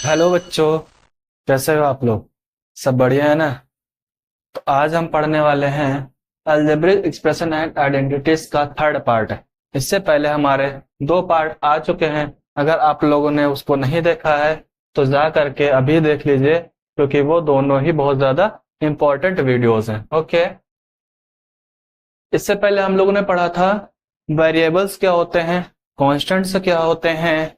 Hello बच्चों, कैसे हो आप लोग? सब बढ़िया है ना? तो आज हम पढ़ने वाले हैं अलजेब्रिक एक्सप्रेशन एंड आइडेंटिटीज का थर्ड पार्ट है। इससे पहले हमारे दो पार्ट आ चुके हैं। अगर आप लोगों ने उसको नहीं देखा है तो जा करके अभी देख लीजिए, क्योंकि वो दोनों ही बहुत ज्यादा इंपॉर्टेंट वीडियोस हैं। ओके, इससे पहले हम लोगों ने पढ़ा था वेरिएबल्स क्या होते हैं, कॉन्स्टेंट्स क्या होते हैं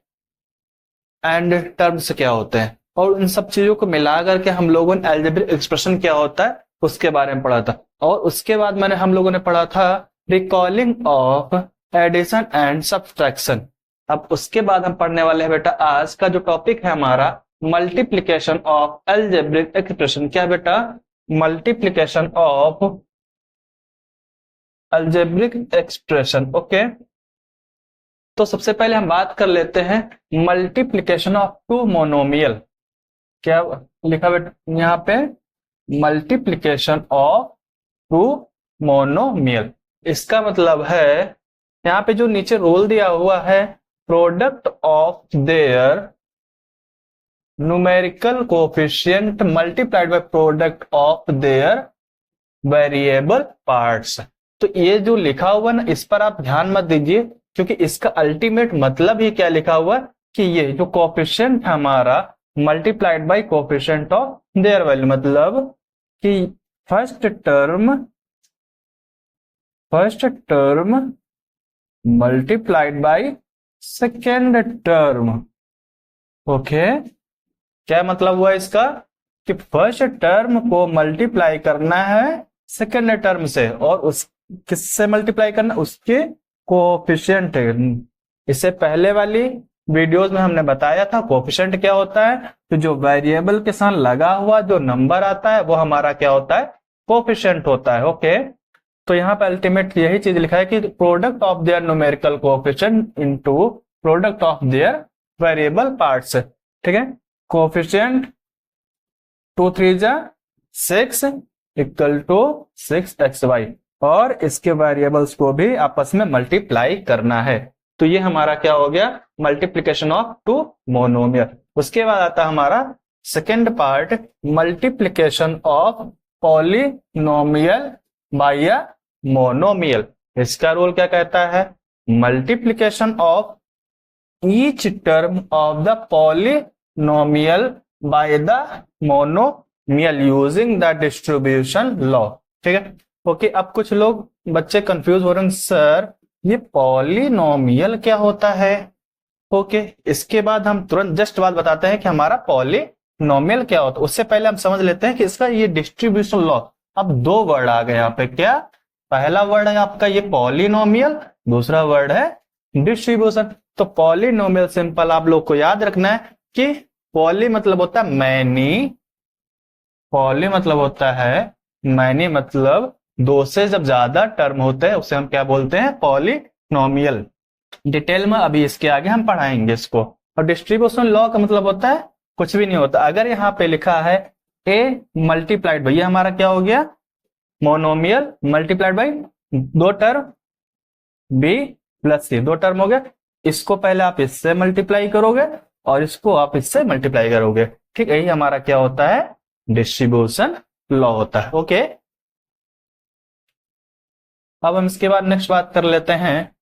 एंड टर्म्स क्या होते हैं, और इन सब चीजों को मिला करके हम लोगों ने अलजेब्रिक एक्सप्रेशन क्या होता है उसके बारे में पढ़ा था। और उसके बाद हम लोगों ने पढ़ा था recalling of addition and subtraction. अब उसके बाद हम पढ़ने वाले हैं बेटा, आज का जो टॉपिक है हमारा मल्टीप्लीकेशन ऑफ अलजेब्रिक एक्सप्रेशन। क्या बेटा? Multiplication of algebraic expression. Okay, तो सबसे पहले हम बात कर लेते हैं मल्टीप्लीकेशन ऑफ टू मोनोमियल। क्या लिखा बेटा यहाँ पे? Multiplication of two monomial. इसका मतलब है यहाँ पे जो नीचे रोल दिया हुआ है, product of their numerical coefficient multiplied by product of their variable parts. तो ये जो लिखा हुआ ना, इस पर आप ध्यान मत दीजिए, क्योंकि इसका अल्टीमेट मतलब ही क्या लिखा हुआ है कि ये जो कोफिशिएंट है हमारा multiplied by coefficient of their value, मतलब कि first term multiplied by second term. Okay, क्या मतलब हुआ इसका? कि फर्स्ट टर्म को मल्टीप्लाई करना है सेकेंड टर्म से, और उस किससे मल्टीप्लाई करना? उसके कोफिशिएंट। इससे पहले वाली वीडियोस में हमने बताया था कोफिशिएंट क्या होता है। तो जो वेरिएबल के साथ लगा हुआ जो नंबर आता है वो हमारा क्या होता है? कोफिशिएंट होता है। ओके, तो यहाँ पे अल्टीमेट यही चीज लिखा है कि product of their numerical coefficient into product of their variable parts. ठीक है, कोफिशिएंट 2 3 जा 6 इक्वल टू 6xy, और इसके वेरिएबल्स को भी आपस में मल्टीप्लाई करना है। तो ये हमारा क्या हो गया? Multiplication of two monomial. उसके बाद आता हमारा second part, multiplication of polynomial by a monomial. इसका रूल क्या कहता है? Multiplication of each term of the polynomial by the monomial using the distribution law. ठीक है, ओके। अब कुछ लोग बच्चे कंफ्यूज हो रहे हैं, सर ये पॉलिनोमियल क्या होता है? ओके, इसके बाद हम तुरंत जस्ट बात बताते हैं कि हमारा पॉलिनोमियल क्या होता है। उससे पहले हम समझ लेते हैं कि इसका ये डिस्ट्रीब्यूशन लॉ। अब दो वर्ड आ गए यहाँ पे। क्या? पहला वर्ड है आपका ये पॉलिनोमियल, दूसरा वर्ड है डिस्ट्रीब्यूशन। तो पॉलिनोमियल सिंपल आप लोग को याद रखना है कि पॉली मतलब होता है मैनी, पॉली मतलब होता है मैनी, मतलब दो से जब ज्यादा टर्म होते हैं उसे हम क्या बोलते हैं? पॉलिनोमियल। डिटेल में अभी इसके आगे हम पढ़ाएंगे इसको। और डिस्ट्रीब्यूशन लॉ का मतलब होता है कुछ भी नहीं होता। अगर यहाँ पे लिखा है ए मल्टीप्लाइड बाई, ये हमारा क्या हो गया? मोनोमियल मल्टीप्लाइड बाई दो टर्म, बी प्लस सी, दो टर्म हो गया। इसको पहले आप इससे मल्टीप्लाई करोगे और इसको आप इससे मल्टीप्लाई करोगे। ठीक, यही हमारा क्या होता है? डिस्ट्रीब्यूशन लॉ होता है। ओके, अब हम इसके बाद नेक्स्ट बात कर लेते हैं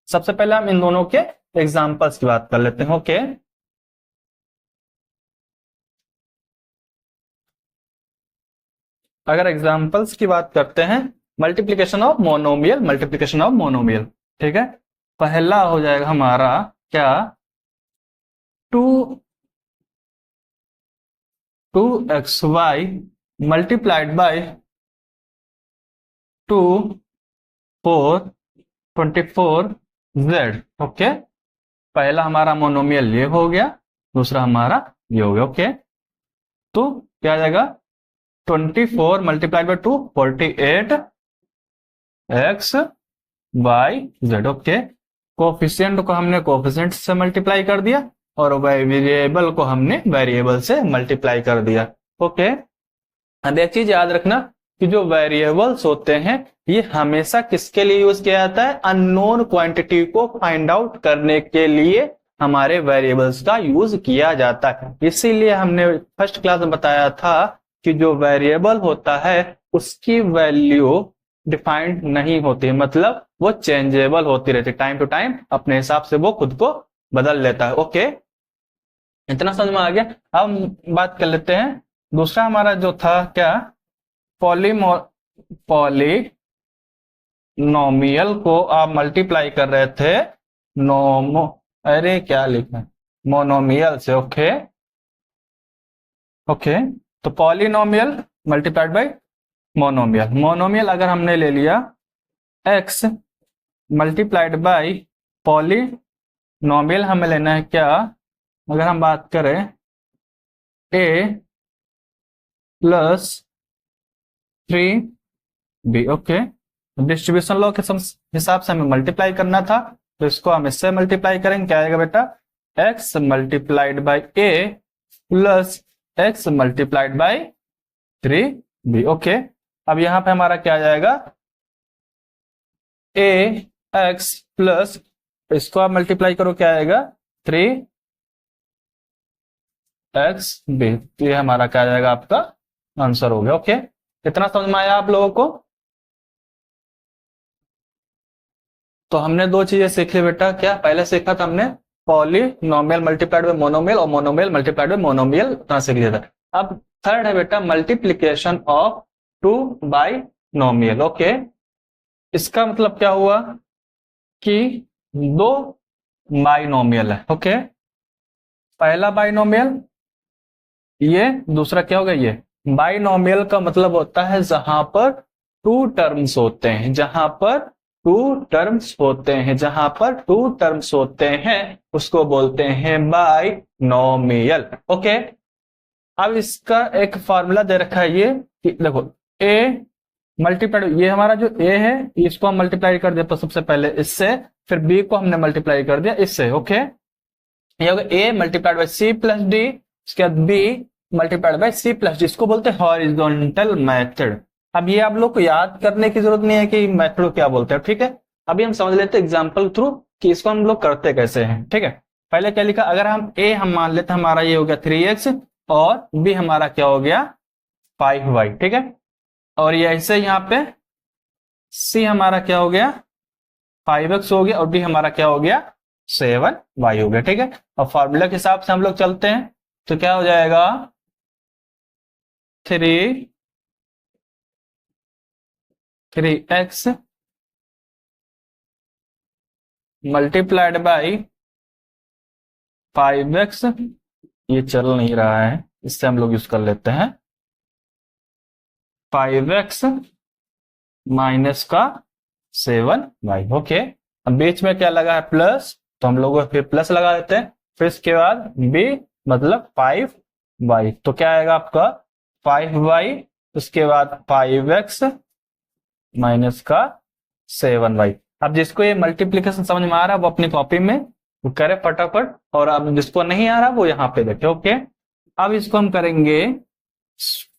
सबसे पहले हम इन दोनों के एग्जांपल्स की बात कर लेते हैं। ओके, अगर एग्जांपल्स की बात करते हैं, multiplication of monomial, multiplication of monomial. ठीक है, पहला हो जाएगा हमारा क्या? 2xy multiplied by 2 4 24z। Okay, पहला हमारा मोनोमियल ये हो गया, दूसरा हमारा ये हो गया। ओके, तो क्या आ जाएगा? 24 multiplied by 2 48 x y z. Okay, coefficient को हमने कोफिशिएंट से मल्टीप्लाई कर दिया और वेरिएबल को हमने वेरिएबल से मल्टीप्लाई कर दिया। ओके, अब एक चीज याद रखना कि जो वेरिएबल्स होते हैं ये हमेशा किसके लिए यूज किया जाता है? अननोन क्वांटिटी को फाइंड आउट करने के लिए हमारे वेरिएबल्स का यूज किया जाता है। इसीलिए हमने फर्स्ट क्लास में बताया था कि जो वेरिएबल होता है उसकी वैल्यू डिफाइंड नहीं होती, मतलब वो चेंजेबल होती रहती, टाइम टू टाइम अपने हिसाब से वो खुद को बदल लेता है। ओके, इतना समझ में आ गया। अब हम बात कर लेते हैं दूसरा हमारा जो था क्या, पॉलिनोमियल को आप मल्टीप्लाई कर रहे थे नोमो, अरे क्या लिखना है, मोनोमियल से। ओके ओके, तो polynomial multiplied by monomial. Monomial अगर हमने ले लिया x मल्टीप्लाइड बाय पॉलिनोमियल, हमें लेना है क्या, अगर हम बात करें a plus 3b। Okay, distribution law के हिसाब से हमें मल्टीप्लाई करना था, तो इसको हम इससे मल्टीप्लाई करेंगे। क्या आएगा बेटा, x multiplied by a plus x multiplied by 3b। Okay, अब यहां पे हमारा क्या आ जाएगा, a x प्लस, इसको आप मल्टीप्लाई करो, क्या आएगा 3x b। तो ये हमारा क्या आ जाएगा, आपका आंसर हो गया। ओके, इतना समझ में आया आप लोगों को? तो हमने दो चीजें सीख ली बेटा। क्या पहले सीखा था हमने, पॉलिनोमियल मल्टीप्लाइड बाय मोनोमियल और मोनोमियल मल्टीप्लाइड बाय मोनोमियल, उतना सीख लिया था। अब थर्ड है बेटा multiplication of two binomial. Okay, इसका मतलब क्या हुआ कि दो बाइनोमियल है। ओके, पहला बाइनोमियल ये, दूसरा क्या होगा ये। बाइनोमियल का मतलब होता है जहां पर टू टर्म्स होते हैं, जहां पर टू टर्म्स होते हैं, जहां पर टू टर्म्स होते हैं उसको बोलते हैं बाइनोमियल। ओके, अब इसका एक फॉर्मूला दे रखा है ये कि देखो, a मल्टीप्लाइड, ये हमारा जो a है इसको हम मल्टीप्लाई कर दिया तो सबसे पहले इससे, फिर b को हमने मल्टीप्लाई कर दिया इससे। ओके, ये होगा a multiplied by c plus d, उसके बाद b multiplied by c plus d, इसको बोलते हैं हॉरिजॉन्टल मेथड। अब ये आप लोग को याद करने की जरूरत नहीं है कि मेथड को क्या बोलते हैं, ठीक है। अभी हम समझ लेते हैं एग्जाम्पल थ्रू कि इसको हम लोग करते कैसे हैं, ठीक है। पहले क्या लिखा, अगर हम a हम मान लेते हैं हमारा ये हो गया 3x और b हमारा क्या हो गया 5y, ठीक है। और ये ऐसे यहाँ पे c हमारा क्या हो गया 5x हो गया और d हमारा क्या हो गया 7y हो गया, ठीक है। अब फॉर्मूला के हिसाब से हम लोग चलते हैं, तो क्या हो जाएगा 3x मल्टीप्लाइड बाई 5x, ये चल नहीं रहा है, इससे हम लोग यूज कर लेते हैं 5x माइनस का 7y। ओके, अब बीच में क्या लगा है प्लस, तो हम लोग फिर प्लस लगा देते हैं, फिर इसके बाद b मतलब 5y, तो क्या आएगा आपका 5y, उसके बाद 5x माइनस का 7y। अब जिसको ये मल्टीप्लीकेशन समझ में आ रहा है वो अपनी कॉपी में वो करे फटाफट, और अब जिसको नहीं आ रहा वो यहाँ पे देखे। ओके, अब इसको हम करेंगे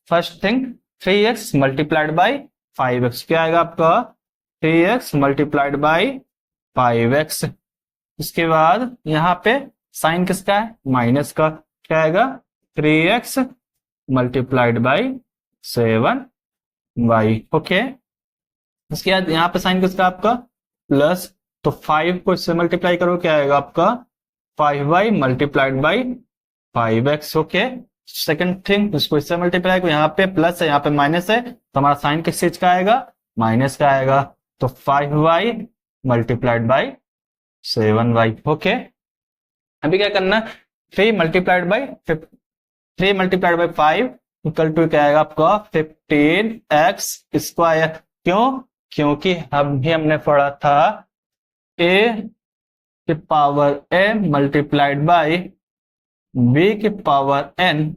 first thing 3x multiplied by 5x, क्या आएगा आपका 3x मल्टीप्लाइड बाई 5x। इसके बाद यहाँ पे साइन किसका है माइनस का, क्या आएगा 3x multiplied by 7y। Okay, इसके बाद यहाँ पे साइन किसका आपका प्लस, तो 5 को इससे मल्टीप्लाई करो, क्या आएगा आपका 5y multiplied by 5x। Okay, second thing इसको इससे मल्टीप्लाई करो, यहाँ पे प्लस है यहाँ पे माइनस है, तो हमारा साइन किस चीज का आएगा माइनस का आएगा, तो 5y multiplied by 7y। Okay, अभी क्या करना है 3 मल्टीप्लाइड बाई 5 इक्वल टू क्या आएगा आपका 15x स्क्वायर। क्यों, क्योंकि हमने पढ़ा था a की power m multiplied by b की पावर n,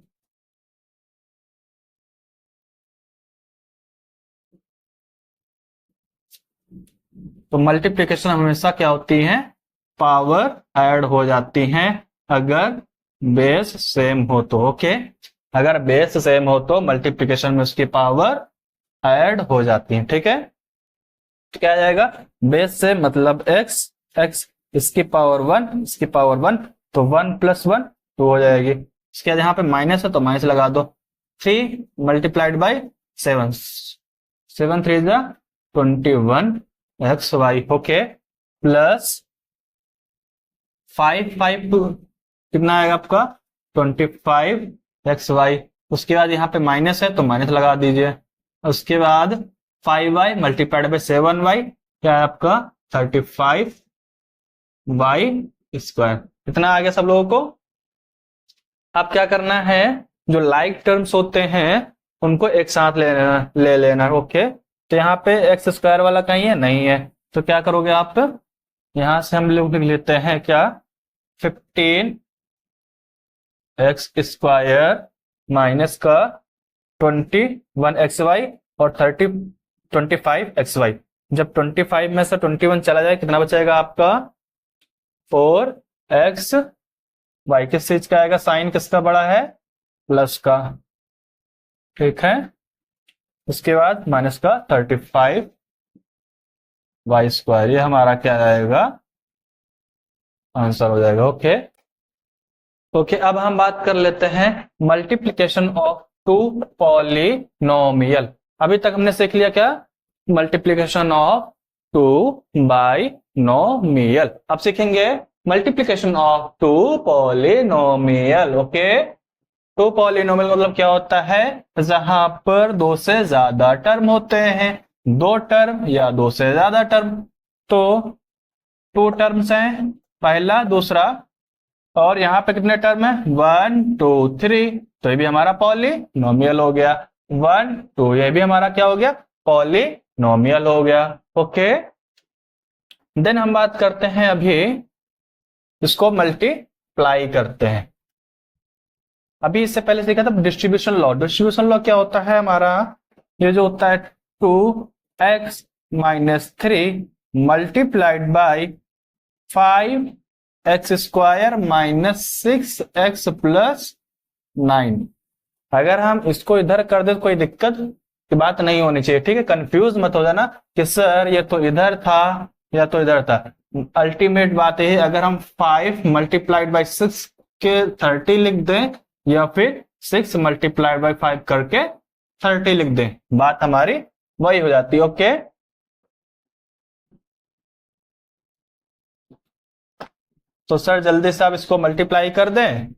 तो मल्टीप्लिकेशन हमेशा क्या होती है पावर ऐड हो जाती हैं अगर बेस सेम हो तो। ओके, अगर बेस सेम हो तो मल्टीप्लिकेशन में उसकी पावर ऐड हो जाती है, ठीक है। तो क्या आ जाएगा, बेस से मतलब एक्स, एक्स इसकी पावर 1, इसकी पावर 1, तो 1 + 1 2 हो जाएगी। इसके बाद यहाँ पे माइनस है तो माइनस लगा दो। 3 मल्टीप्लाइड बाई 7, 7 3 जा 21 एक्स वाई, ओके, प्लस 5 5 कितना आएगा आपका 25 एक्स वाई। उसके बाद यहाँ पे माइनस है तो माइनस लगा दीजिए। उसके बाद 5y मल्टीप्लाइड बाई 7y क्या है आपका 35 वाई स्क्वायर। इतना आ गया सब लोगों को। अब क्या करना है, जो लाइक टर्म्स होते हैं उनको एक साथ ले लेना, ओके। तो यहाँ पे एक्स स्क्वायर वाला कहीं है, नहीं है, तो क्या करोगे आप, यहां से हम लोग लिख लेते हैं क्या 15 एक्स स्क्वायर माइनस का 21 एक्स वाई और 25 एक्स वाई। जब 25 में से 21 चला जाए कितना बचेगा आपका 4 एक्स वाई। किस चीज का आएगा, साइन किसका बड़ा है, प्लस का, ठीक है। उसके बाद माइनस का 35 वाई स्क्वायर, ये हमारा क्या आएगा, आंसर हो जाएगा, ओके। ओके, अब हम बात कर लेते हैं मल्टीप्लीकेशन ऑफ टू पॉलिनोमियल। अभी तक हमने सीख लिया क्या, मल्टीप्लीकेशन ऑफ टू बाइनोमियल। अब सीखेंगे multiplication of two polynomial, okay. Two polynomial मतलब क्या होता है, जहां पर दो से ज्यादा टर्म होते हैं, दो टर्म या दो से ज्यादा टर्म। तो टू टर्म्स हैं, पहला दूसरा, और यहाँ पे कितने टर्म है 1 2 3, तो ये भी हमारा पॉलिनोमियल हो गया। 1 2 ये भी हमारा क्या हो गया, पॉलिनोमियल हो गया, ओके। देन हम बात करते हैं अभी इसको मल्टीप्लाई करते हैं। अभी इससे पहले सीखा था डिस्ट्रीब्यूशन लॉ। डिस्ट्रीब्यूशन लॉ क्या होता है हमारा, ये जो होता है 2x - 3 multiplied by 5x square minus 6x plus 9। अगर हम इसको इधर कर दे तो कोई दिक्कत की बात नहीं होनी चाहिए, ठीक है। कंफ्यूज मत हो जाना कि सर ये तो इधर था या तो इधर था। अल्टीमेट बात यही, अगर हम 5 मल्टीप्लाइड बाई 6 के 30 लिख दें या फिर 6 मल्टीप्लाइड बाई 5 करके 30 लिख दें, बात हमारी वही हो जाती है, ओके। तो सर जल्दी से आप इसको मल्टीप्लाई कर दें,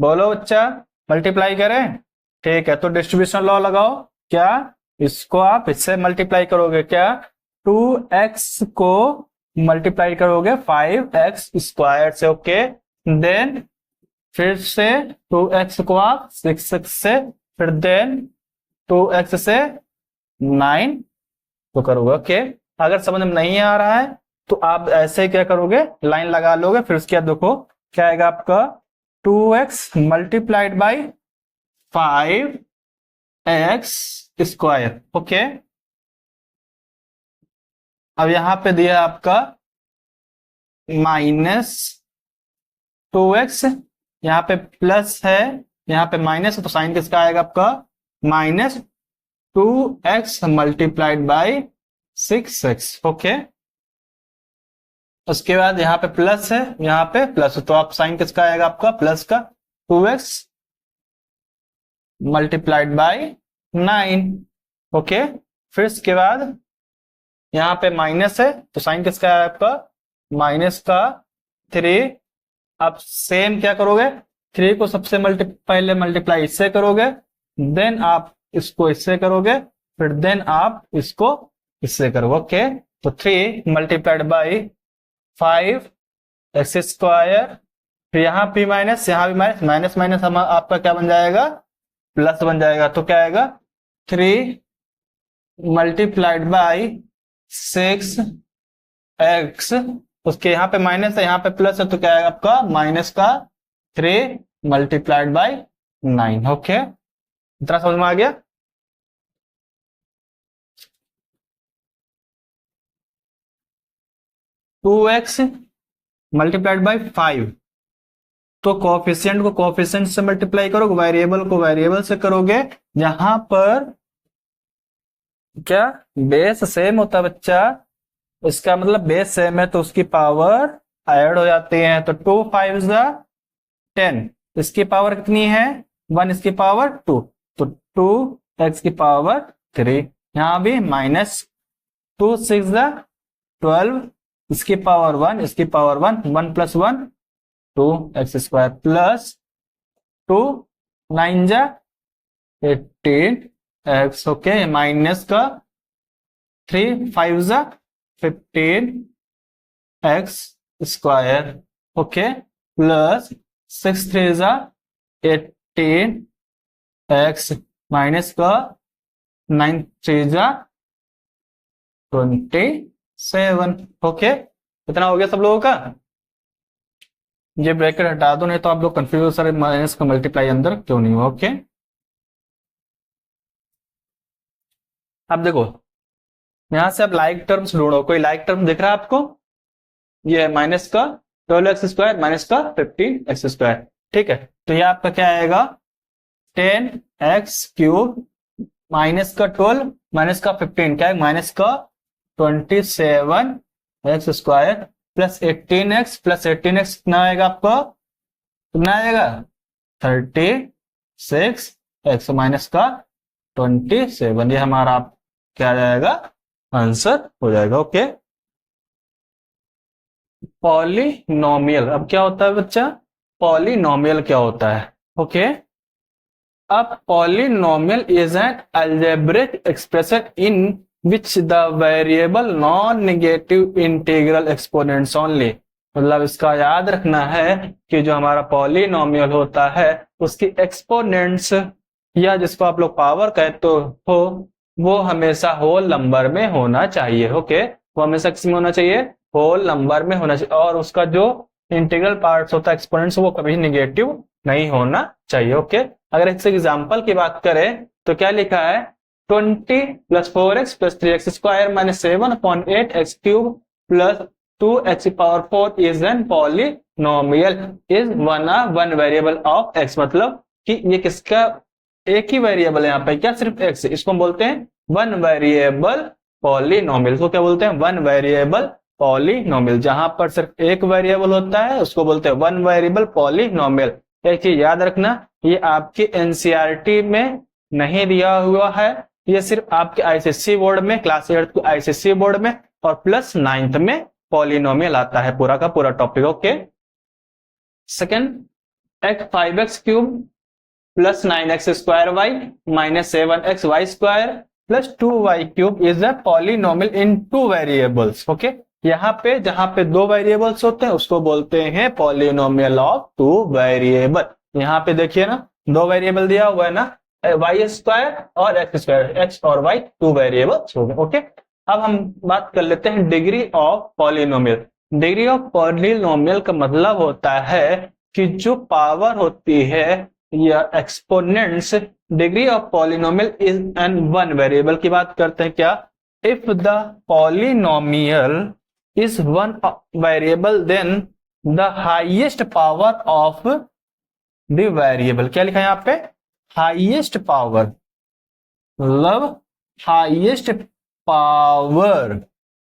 बोलो बच्चा, मल्टीप्लाई करें, ठीक है। तो डिस्ट्रीब्यूशन लॉ लगाओ, क्या इसको आप इससे मल्टीप्लाई करोगे, क्या 2x को मल्टीप्लाई करोगे 5x स्क्वायर से, ओके। देन फिर से 2x को आप 6 से, फिर देन 2x से 9 तो करोगे, ओके। अगर समझ में नहीं आ रहा है तो आप ऐसे क्या करोगे, लाइन लगा लोगे, फिर उसके बाद देखो क्या आएगा आपका 2x multiplied by 5x square, okay. अब यहां पे दिया आपका -2x, यहाँ पे प्लस है, यहाँ पे माइनस है, तो साइन किसका आएगा आपका -2x multiplied by 6x, okay. उसके बाद यहाँ पे प्लस है, यहाँ पे प्लस, तो आप साइन किसका आएगा आपका प्लस का 2x मल्टीप्लाइड बाई 9, ओके। फिर इसके बाद यहाँ पे माइनस है, तो साइन किसका है आपका माइनस का 3। आप सेम क्या करोगे, 3 को सबसे पहले मल्टीप्लाई इससे करोगे, देन आप इसको इससे करोगे, फिर देन आप इसको इससे करोगे, ओके। तो 3 मल्टीप्लाइड बाई 5x स्क्वायर, फिर यहाँ भी माइनस, यहाँ भी माइनस, माइनस माइनस हम आपका क्या बन जाएगा, प्लस बन जाएगा। तो क्या आएगा 3 मल्टीप्लाइड बाई 6x, उसके यहाँ पे माइनस है, यहाँ पे प्लस है, तो क्या आएगा आपका माइनस का 3 मल्टीप्लाइड बाई 9, ओके। इतना समझ में आ गया। टू एक्स मल्टीप्लाइड बाई 5, तो कोफिशिएंट को कोफिशिएंट से मल्टीप्लाई करोगे, वेरिएबल को वेरिएबल से करोगे। यहां पर क्या बेस सेम होता है बच्चा, इसका मतलब बेस सेम है तो उसकी पावर ऐड हो जाती है। तो 2 5 ज़ा 10, इसकी पावर कितनी है 1, इसकी पावर 2, तो 2x की पावर 3। यहाँ भी माइनस 2 6 ज़ा 12, इसकी पावर 1, इसकी power 1, 1 plus 1 2x square plus 2 9 ज़ा 18x। ओके, माइनस का 3 5 ज़ा 15x स्क्वायर। ओके, प्लस 6 3 ज़ा 18x माइनस का 9 3 ज़ा 27। ओके, इतना हो गया सब लोगों का। ये ब्रैकेट हटा दो, नहीं तो आप लोग कंफ्यूज हो सर माइनस का मल्टीप्लाई अंदर क्यों नहीं हुआ। ओके, अब देखो यहां से आप लाइक टर्म्स ढूंढो। कोई लाइक टर्म दिख रहा है आपको? ये है माइनस का 12x स्क्वायर माइनस का 15x स्क्वायर। ठीक है, तो ये आपका क्या आएगा 10x क्यूब माइनस का 12 माइनस का 15 क्या है माइनस का 27x स्क्वायर प्लस 18x कितना आएगा आपको? कितना आएगा 36x माइनस का 27। ये हमारा क्या जाएगा आंसर हो जाएगा। ओके, पॉलिनोमियल अब क्या होता है बच्चा? पॉलिनोमियल क्या होता है? ओके, अब polynomial is N algebraic expression in which the variable non negative integral exponents only. मतलब इसका याद रखना है कि जो हमारा पॉलिनोमियल होता है उसकी एक्सपोनेंट्स या जिसको आप लोग पावर कहते हो वो हमेशा होल नंबर में होना चाहिए। ओके, वो हमेशा किस में होना चाहिए? होल नंबर में होना चाहिए। और उसका जो इंटीग्रल पार्ट्स होता है एक्सपोनेंट्स वो कभी नेगेटिव नहीं होना चाहिए। ओके, अगर इस एग्जांपल की बात करें तो क्या लिखा है 20 plus 4x plus 3x square minus 7 upon 8x cube plus 2x power 4 is an polynomial is one variable of x। मतलब कि ये किसका एक ही वेरिएबल है यहाँ पे, क्या सिर्फ x? इसको हम बोलते हैं वन वेरिएबल पॉलिनोमियल। इसको क्या बोलते हैं? One variable polynomial. जहां पर सिर्फ एक वेरिएबल होता है उसको बोलते हैं वन वेरिएबल पॉलिनोमियल। एक चीज याद रखना, ये आपके एनसीईआरटी में नहीं दिया हुआ है, ये सिर्फ आपके आईसीएसई बोर्ड में क्लास 8 को आईसीएसई बोर्ड में और प्लस 9th में पॉलिनोमियल आता है पूरा का पूरा topic. Okay, second x 5x cube plus 9x square y minus 7x y square plus 2y cube is a polynomial in 2 variables. Okay, यहाँ पे जहां पे 2 वेरिएबल्स होते हैं उसको बोलते हैं पॉलिनोमियल ऑफ 2 वेरिएबल। यहाँ पे देखिए ना 2 वेरिएबल दिया हुआ है ना, वाई स्क्वायर और एक्स स्क्वायर, एक्स और वाई 2 वेरिएबल्स हो गए। ओके, अब हम बात कर लेते हैं degree of polynomial. Degree of polynomial का मतलब होता है कि जो पावर होती है या exponents, degree of polynomial is in one variable की बात करते हैं क्या? If the polynomial is one variable then the highest power of the variable. क्या लिखा है यहाँ पे? हाईएस्ट पावर, मतलब हाईएस्ट पावर।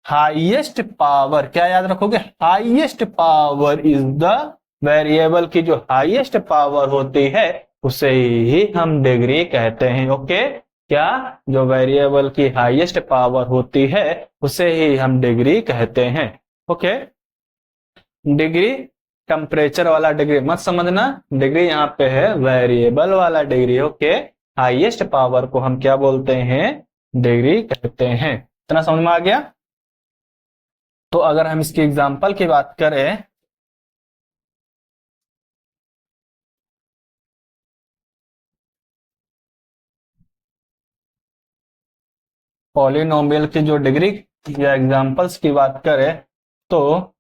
हाईएस्ट पावर क्या याद रखोगे? Highest power is the variable की जो हाईएस्ट पावर होती है उसे ही हम डिग्री कहते हैं। ओके, क्या जो वेरिएबल की हाईएस्ट पावर होती है उसे ही हम डिग्री कहते हैं। ओके, डिग्री टेम्परेचर वाला डिग्री मत समझना, डिग्री यहाँ पे है वेरिएबल वाला डिग्री। ओके, हाईएस्ट पावर को हम क्या बोलते हैं? डिग्री कहते हैं। इतना समझ में आ गया? तो अगर हम इसकी एग्जांपल की बात करें पॉलिनोमियल की जो डिग्री या एग्जांपल्स की बात करें तो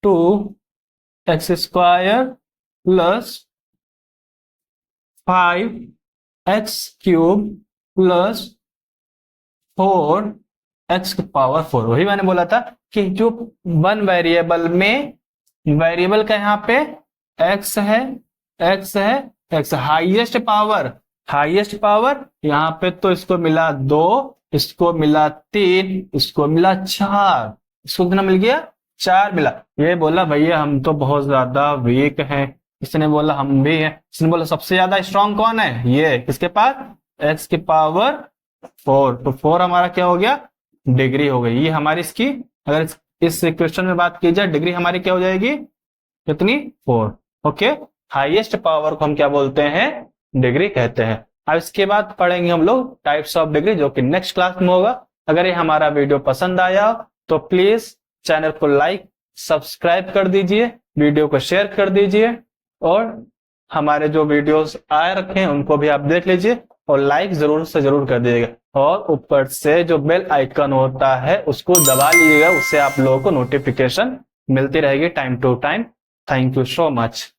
2x square plus 5x cube plus 4x की पावर 4। वही मैंने बोला था कि जो वन वेरिएबल में वेरिएबल का यहाँ पे x है, x है, x highest power highest power यहाँ पे तो इसको मिला 2, इसको मिला 3, इसको मिला 4, इसको कितना मिल गया? 4 मिला। ये बोला भैया हम तो बहुत ज्यादा वीक हैं, इसने बोला हम भी हैं, इसने बोला सबसे ज्यादा स्ट्रांग कौन है? ये किसके पास? x की पावर 4। तो 4 हमारा क्या हो गया? डिग्री हो गई। ये हमारी इसकी, अगर इस इक्वेशन में बात की जाए, डिग्री हमारी क्या हो जाएगी? कितनी? 4। ओके, हाईएस्ट पावर को हम क्या बोलते हैं? डिग्री कहते हैं। अब इसके बाद पढ़ेंगे हम लोग टाइप्स ऑफ डिग्री, जो कि नेक्स्ट क्लास में होगा। अगर ये हमारा वीडियो पसंद आया तो प्लीज चैनल को लाइक सब्सक्राइब कर दीजिए, वीडियो को शेयर कर दीजिए, और हमारे जो वीडियोस आए रखे हैं उनको भी आप देख लीजिए, और लाइक जरूर से जरूर कर दीजिएगा, और ऊपर से जो बेल आइकन होता है उसको दबा लीजिएगा, उससे आप लोगों को नोटिफिकेशन मिलती रहेगी time to time. Thank you so much.